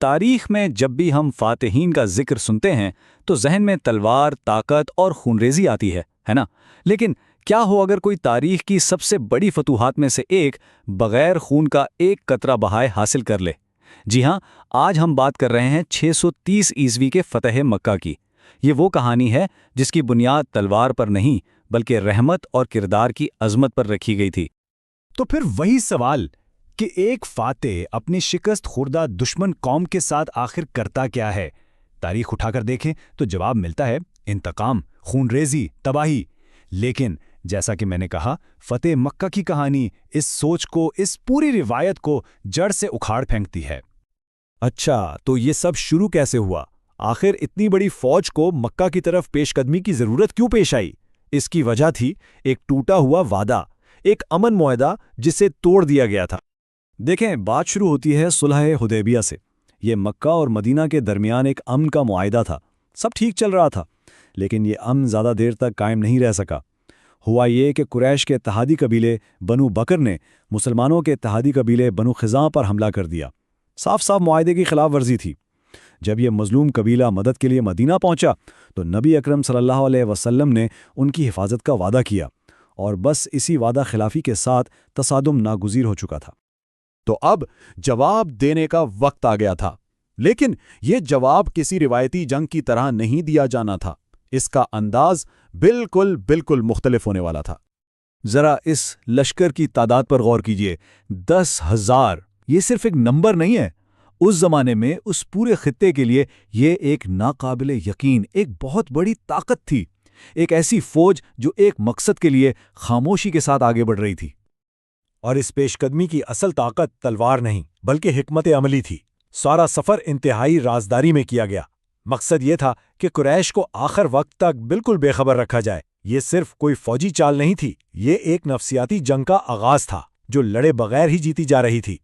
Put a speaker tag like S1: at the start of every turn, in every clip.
S1: تاریخ میں جب بھی ہم فاتحین کا ذکر سنتے ہیں تو ذہن میں تلوار، طاقت اور خونریزی آتی ہے نا؟ لیکن کیا ہو اگر کوئی تاریخ کی سب سے بڑی فتوحات میں سے ایک بغیر خون کا ایک قطرہ بہائے حاصل کر لے؟ جی ہاں، آج ہم بات کر رہے ہیں 630 عیسوی کے فتح مکہ کی۔ یہ وہ کہانی ہے جس کی بنیاد تلوار پر نہیں بلکہ رحمت اور کردار کی عظمت پر رکھی گئی تھی۔
S2: تو پھر وہی سوال کہ ایک فاتح اپنی شکست خوردہ دشمن قوم کے ساتھ آخر کرتا کیا ہے؟ تاریخ اٹھا کر دیکھیں تو جواب ملتا ہے انتقام، خونریزی، تباہی۔ لیکن جیسا کہ میں نے کہا، فتح مکہ کی کہانی اس سوچ کو، اس پوری روایت کو جڑ سے اکھاڑ پھینکتی ہے۔
S3: اچھا، تو یہ سب شروع کیسے ہوا؟ آخر اتنی بڑی فوج کو مکہ کی طرف پیش قدمی کی ضرورت کیوں پیش آئی؟ اس کی وجہ تھی ایک ٹوٹا ہوا وعدہ، ایک امن معاہدہ جسے توڑ دیا گیا تھا۔ دیکھیں، بات شروع ہوتی ہے صلح حدیبیہ سے۔ یہ مکہ اور مدینہ کے درمیان ایک امن کا معاہدہ تھا۔ سب ٹھیک چل رہا تھا، لیکن یہ امن زیادہ دیر تک قائم نہیں رہ سکا۔ ہوا یہ کہ قریش کے اتحادی قبیلے بنو بکر نے مسلمانوں کے اتحادی قبیلے بنو خزاں پر حملہ کر دیا۔ صاف صاف معاہدے کی خلاف ورزی تھی۔ جب یہ مظلوم قبیلہ مدد کے لیے مدینہ پہنچا تو نبی اکرم صلی اللہ علیہ وسلم نے ان کی حفاظت کا وعدہ کیا، اور بس اسی وعدہ خلافی کے ساتھ تصادم ناگزیر ہو چکا تھا۔
S4: تو اب جواب دینے کا وقت آ گیا تھا، لیکن یہ جواب کسی روایتی جنگ کی طرح نہیں دیا جانا تھا۔ اس کا انداز بالکل مختلف ہونے والا تھا۔
S3: ذرا اس لشکر کی تعداد پر غور کیجئے۔ 10,000 یہ صرف ایک نمبر نہیں ہے۔ اس زمانے میں اس پورے خطے کے لیے یہ ایک ناقابل یقین، ایک بہت بڑی طاقت تھی۔ ایک ایسی فوج جو ایک مقصد کے لیے خاموشی کے ساتھ آگے بڑھ رہی تھی۔
S4: اور اس پیش قدمی کی اصل طاقت تلوار نہیں بلکہ حکمت عملی تھی۔ سارا سفر انتہائی رازداری میں کیا گیا۔ مقصد یہ تھا کہ قریش کو آخر وقت تک بالکل بے خبر رکھا جائے۔ یہ صرف کوئی فوجی چال نہیں تھی، یہ ایک نفسیاتی جنگ کا آغاز تھا جو لڑے بغیر ہی جیتی جا رہی تھی۔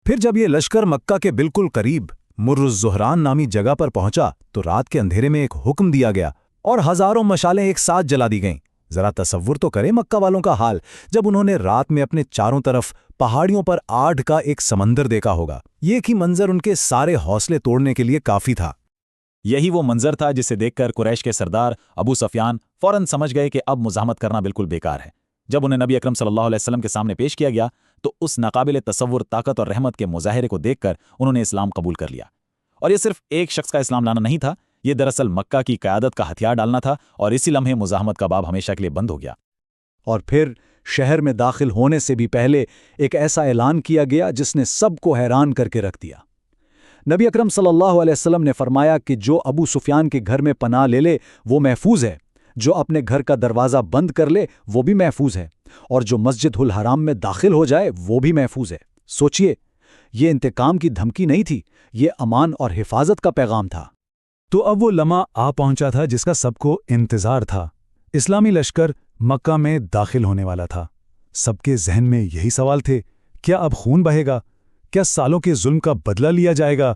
S3: پھر جب یہ لشکر مکہ کے بالکل قریب مر الزہران نامی جگہ پر پہنچا تو رات کے اندھیرے میں ایک حکم دیا گیا اور ہزاروں مشالیں ایک ساتھ جلا دی گئیں۔ ذرا تصور تو کریں مکہ والوں کا حال جب انہوں نے رات میں اپنے چاروں طرف پہاڑیوں پر آگ کا ایک سمندر دیکھا ہوگا۔ یہ ایک ہی منظر ان کے سارے حوصلے توڑنے کے لیے کافی تھا۔
S5: یہی وہ منظر تھا جسے دیکھ کر قریش کے سردار ابو سفیان فوراً سمجھ گئے کہ اب مزاحمت کرنا بالکل بیکار ہے۔ جب انہیں نبی اکرم صلی اللہ علیہ وسلم کے سامنے پیش کیا گیا تو اس ناقابل تصور طاقت اور رحمت کے مظاہرے کو دیکھ کر انہوں نے اسلام قبول کر لیا۔ اور یہ صرف ایک شخص کا اسلام لانا نہیں تھا، یہ دراصل مکہ کی قیادت کا ہتھیار ڈالنا تھا، اور اسی لمحے مزاحمت کا باب ہمیشہ کے لیے بند ہو گیا۔
S1: اور پھر شہر میں داخل ہونے سے بھی پہلے ایک ایسا اعلان کیا گیا جس نے سب کو حیران کر کے رکھ دیا۔ نبی اکرم صلی اللہ علیہ وسلم نے فرمایا کہ جو ابو سفیان کے گھر میں پناہ لے لے وہ محفوظ ہے، جو اپنے گھر کا دروازہ بند کر لے وہ بھی محفوظ ہے، اور جو مسجد الحرام میں داخل ہو جائے وہ بھی محفوظ ہے۔ سوچئے، یہ انتقام کی دھمکی نہیں تھی، یہ امان اور حفاظت کا پیغام تھا۔
S2: تو اب وہ لمحہ آ پہنچا تھا جس کا سب کو انتظار تھا۔ اسلامی لشکر مکہ میں داخل ہونے والا تھا۔ سب کے ذہن میں یہی سوال تھے، کیا اب خون بہے گا؟ کیا سالوں کے ظلم کا بدلہ لیا جائے گا؟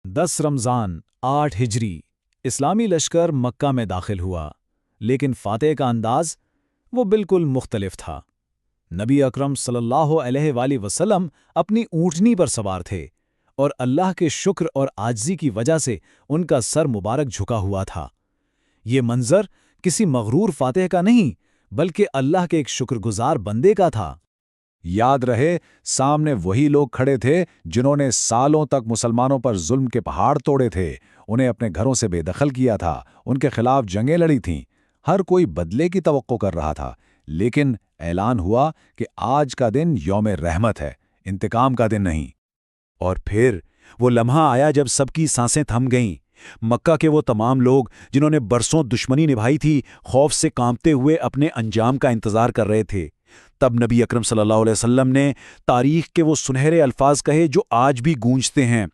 S3: 10 رمضان 8 ہجری اسلامی لشکر مکہ میں داخل ہوا، لیکن فاتح کا انداز وہ بالکل مختلف تھا۔ نبی اکرم صلی اللہ علیہ وآلہ وسلم اپنی اونٹنی پر سوار تھے، اور اللہ کے شکر اور عاجزی کی وجہ سے ان کا سر مبارک جھکا ہوا تھا۔ یہ منظر کسی مغرور فاتح کا نہیں بلکہ اللہ کے ایک شکر گزار بندے کا تھا۔
S4: یاد رہے، سامنے وہی لوگ کھڑے تھے جنہوں نے سالوں تک مسلمانوں پر ظلم کے پہاڑ توڑے تھے، انہیں اپنے گھروں سے بے دخل کیا تھا، ان کے خلاف جنگیں لڑی تھیں۔ ہر کوئی بدلے کی توقع کر رہا تھا، لیکن اعلان ہوا کہ آج کا دن یوم رحمت ہے، انتقام کا دن نہیں۔ اور پھر وہ لمحہ آیا جب سب کی سانسیں تھم گئیں۔ مکہ کے وہ تمام لوگ جنہوں نے برسوں دشمنی نبھائی تھی، خوف سے کانپتے ہوئے اپنے انجام کا انتظار کر رہے تھے۔ تب نبی اکرم صلی اللہ علیہ وسلم نے تاریخ کے وہ سنہرے الفاظ کہے جو آج بھی گونجتے ہیں،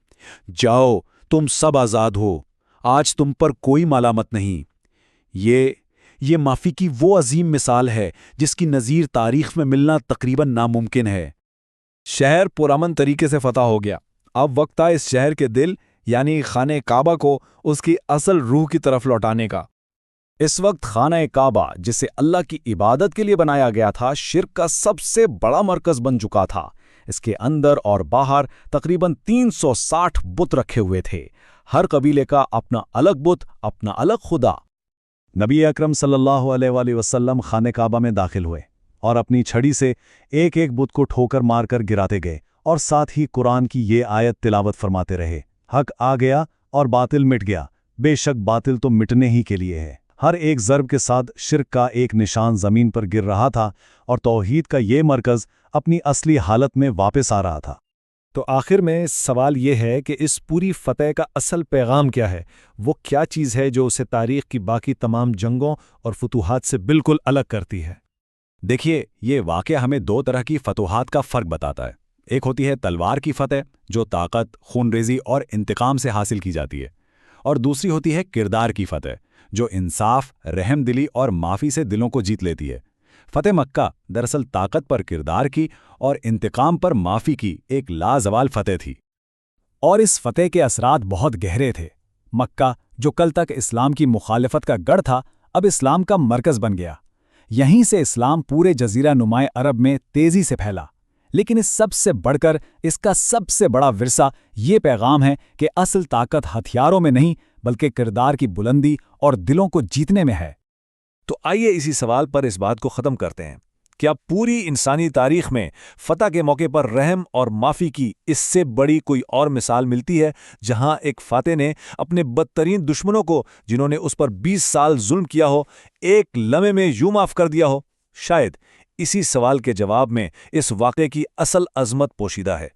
S4: جاؤ تم سب آزاد ہو، آج تم پر کوئی ملامت نہیں۔ یہ معافی کی وہ عظیم مثال ہے جس کی نظیر تاریخ میں ملنا تقریباً ناممکن ہے۔
S3: شہر پرامن طریقے سے فتح ہو گیا۔ اب وقت تھا اس شہر کے دل یعنی خانہ کعبہ کو اس کی اصل روح کی طرف لوٹانے کا۔ اس وقت خانہ کعبہ جسے اللہ کی عبادت کے لیے بنایا گیا تھا، شرک کا سب سے بڑا مرکز بن چکا تھا۔ اس کے اندر اور باہر تقریباً 360 بت رکھے ہوئے تھے، ہر قبیلے کا اپنا الگ بت، اپنا الگ خدا۔
S4: نبی اکرم صلی اللہ علیہ وآلہ وسلم خانہ کعبہ میں داخل ہوئے اور اپنی چھڑی سے ایک ایک بت کو ٹھوکر مار کر گراتے گئے، اور ساتھ ہی قرآن کی یہ آیت تلاوت فرماتے رہے، حق آ گیا اور باطل مٹ گیا، بے شک باطل تو مٹنے ہی کے لیے ہے۔ ہر ایک ضرب کے ساتھ شرک کا ایک نشان زمین پر گر رہا تھا اور توحید کا یہ مرکز اپنی اصلی حالت میں واپس آ رہا تھا۔
S3: تو آخر میں سوال یہ ہے کہ اس پوری فتح کا اصل پیغام کیا ہے؟ وہ کیا چیز ہے جو اسے تاریخ کی باقی تمام جنگوں اور فتوحات سے بالکل الگ کرتی ہے؟
S1: دیکھیے، یہ واقعہ ہمیں دو طرح کی فتوحات کا فرق بتاتا ہے۔ ایک ہوتی ہے تلوار کی فتح، جو طاقت، خون ریزی اور انتقام سے حاصل کی جاتی ہے، اور دوسری ہوتی ہے کردار کی فتح، جو انصاف، رحم دلی اور معافی سے دلوں کو جیت لیتی ہے۔ فتح مکہ دراصل طاقت پر کردار کی اور انتقام پر معافی کی ایک لازوال فتح تھی۔
S2: اور اس فتح کے اثرات بہت گہرے تھے۔ مکہ، جو کل تک اسلام کی مخالفت کا گڑھ تھا، اب اسلام کا مرکز بن گیا۔ یہیں سے اسلام پورے جزیرہ نمائے عرب میں تیزی سے پھیلا۔ لیکن اس سب سے بڑھ کر اس کا سب سے بڑا ورثہ یہ پیغام ہے کہ اصل طاقت ہتھیاروں میں نہیں، بلکہ کردار کی بلندی اور دلوں کو جیتنے میں ہے۔
S3: تو آئیے اسی سوال پر اس بات کو ختم کرتے ہیں۔ کیا پوری انسانی تاریخ میں فتح کے موقع پر رحم اور معافی کی اس سے بڑی کوئی اور مثال ملتی ہے، جہاں ایک فاتح نے اپنے بدترین دشمنوں کو، جنہوں نے اس پر 20 سال ظلم کیا ہو، ایک لمحے میں یوں معاف کر دیا ہو؟ شاید اسی سوال کے جواب میں اس واقعے کی اصل عظمت پوشیدہ ہے۔